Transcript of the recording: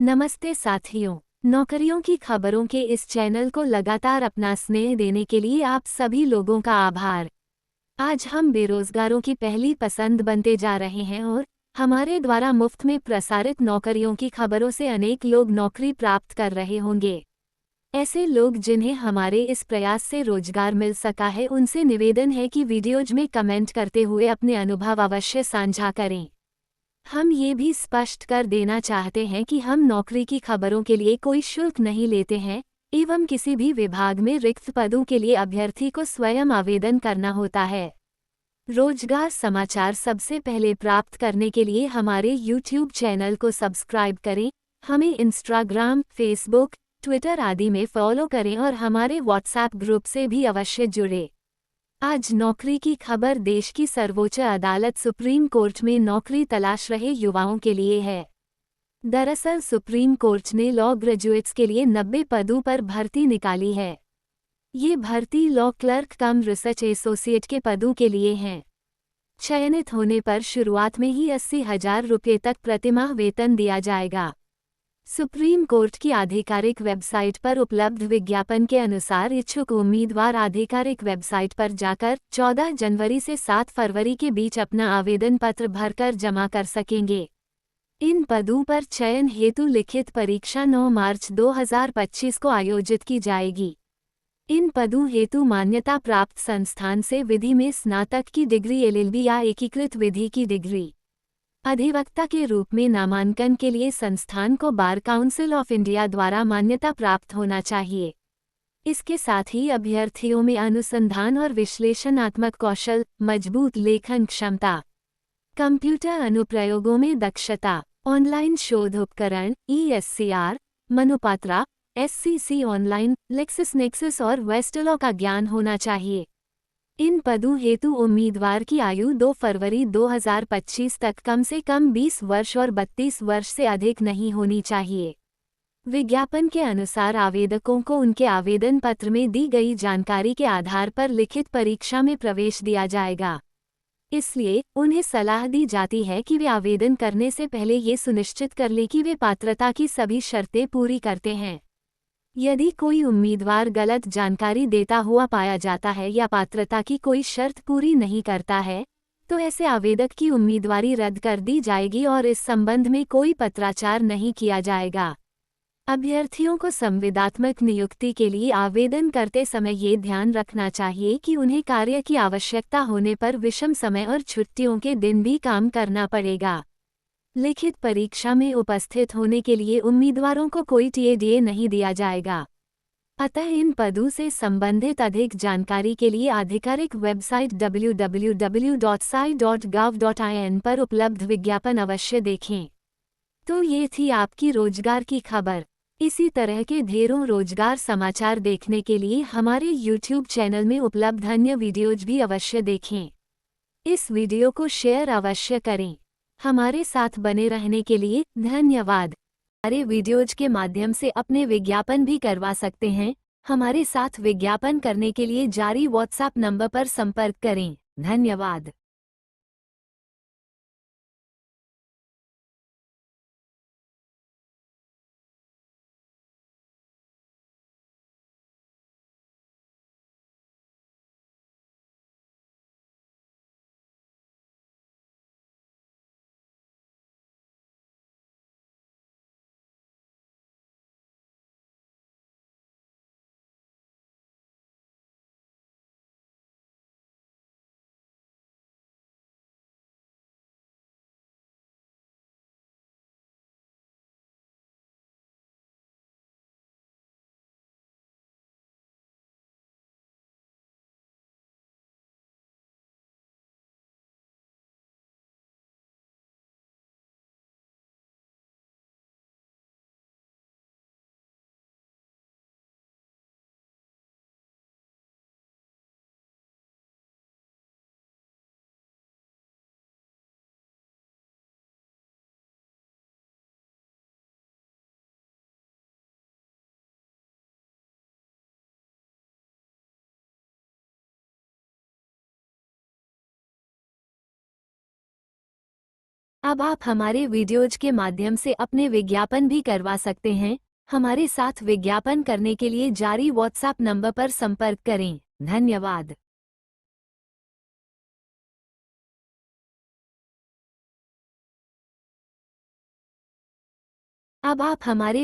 नमस्ते साथियों। नौकरियों की खबरों के इस चैनल को लगातार अपना स्नेह देने के लिए आप सभी लोगों का आभार। आज हम बेरोजगारों की पहली पसंद बनते जा रहे हैं और हमारे द्वारा मुफ्त में प्रसारित नौकरियों की खबरों से अनेक लोग नौकरी प्राप्त कर रहे होंगे। ऐसे लोग जिन्हें हमारे इस प्रयास से रोजगार मिल सका है, उनसे निवेदन है कि वीडियोज में कमेंट करते हुए अपने अनुभव अवश्य साझा करें। हम ये भी स्पष्ट कर देना चाहते हैं कि हम नौकरी की खबरों के लिए कोई शुल्क नहीं लेते हैं एवं किसी भी विभाग में रिक्त पदों के लिए अभ्यर्थी को स्वयं आवेदन करना होता है। रोजगार समाचार सबसे पहले प्राप्त करने के लिए हमारे YouTube चैनल को सब्सक्राइब करें, हमें इंस्टाग्राम, फेसबुक, ट्विटर आदि में फॉलो करें और हमारे व्हाट्सएप ग्रुप से भी अवश्य जुड़े। आज नौकरी की खबर देश की सर्वोच्च अदालत सुप्रीम कोर्ट में नौकरी तलाश रहे युवाओं के लिए है। दरअसल सुप्रीम कोर्ट ने लॉ ग्रेजुएट्स के लिए 90 पदों पर भर्ती निकाली है। ये भर्ती लॉ क्लर्क कम रिसर्च एसोसिएट के पदों के लिए हैं। चयनित होने पर शुरुआत में ही 80,000 रुपये तक प्रतिमाह वेतन दिया जाएगा। सुप्रीम कोर्ट की आधिकारिक वेबसाइट पर उपलब्ध विज्ञापन के अनुसार इच्छुक उम्मीदवार आधिकारिक वेबसाइट पर जाकर 14 जनवरी से 7 फरवरी के बीच अपना आवेदन पत्र भरकर जमा कर सकेंगे। इन पदों पर चयन हेतु लिखित परीक्षा 9 मार्च 2025 को आयोजित की जाएगी। इन पदों हेतु मान्यता प्राप्त संस्थान से विधि में स्नातक की डिग्री LLB या एकीकृत विधि की डिग्री। अधिवक्ता के रूप में नामांकन के लिए संस्थान को बार काउंसिल ऑफ इंडिया द्वारा मान्यता प्राप्त होना चाहिए। इसके साथ ही अभ्यर्थियों में अनुसंधान और विश्लेषणात्मक कौशल, मजबूत लेखन क्षमता, कंप्यूटर अनुप्रयोगों में दक्षता, ऑनलाइन शोध उपकरण ESCR, मनुपात्रा, SCC ऑनलाइन, लेक्सिसनेक्सिस और वेस्टलॉ का ज्ञान होना चाहिए। इन पदों हेतु उम्मीदवार की आयु 2 फरवरी 2025 तक कम से कम 20 वर्ष और 32 वर्ष से अधिक नहीं होनी चाहिए। विज्ञापन के अनुसार आवेदकों को उनके आवेदन पत्र में दी गई जानकारी के आधार पर लिखित परीक्षा में प्रवेश दिया जाएगा। इसलिए उन्हें सलाह दी जाती है कि वे आवेदन करने से पहले ये सुनिश्चित कर लें कि वे पात्रता की सभी शर्तें पूरी करते हैं। यदि कोई उम्मीदवार गलत जानकारी देता हुआ पाया जाता है या पात्रता की कोई शर्त पूरी नहीं करता है, तो ऐसे आवेदक की उम्मीदवारी रद्द कर दी जाएगी और इस संबंध में कोई पत्राचार नहीं किया जाएगा। अभ्यर्थियों को संविदात्मक नियुक्ति के लिए आवेदन करते समय ये ध्यान रखना चाहिए कि उन्हें कार्य की आवश्यकता होने पर विषम समय और छुट्टियों के दिन भी काम करना पड़ेगा। लिखित परीक्षा में उपस्थित होने के लिए उम्मीदवारों को कोई TADA नहीं दिया जाएगा। अतः इन पदों से संबंधित अधिक जानकारी के लिए आधिकारिक वेबसाइट www.sai.gov.in पर उपलब्ध विज्ञापन अवश्य देखें। तो ये थी आपकी रोजगार की खबर। इसी तरह के ढेरों रोजगार समाचार देखने के लिए हमारे YouTube चैनल में उपलब्ध अन्य वीडियोज भी अवश्य देखें। इस वीडियो को शेयर अवश्य करें। हमारे साथ बने रहने के लिए धन्यवाद। हमारे वीडियोज के माध्यम से अपने विज्ञापन भी करवा सकते हैं। हमारे साथ विज्ञापन करने के लिए जारी WhatsApp नंबर पर संपर्क करें। धन्यवाद। अब आप हमारे वीडियोज के माध्यम से अपने विज्ञापन भी करवा सकते हैं। हमारे साथ विज्ञापन करने के लिए जारी व्हाट्सएप नंबर पर संपर्क करें। धन्यवाद। अब आप हमारे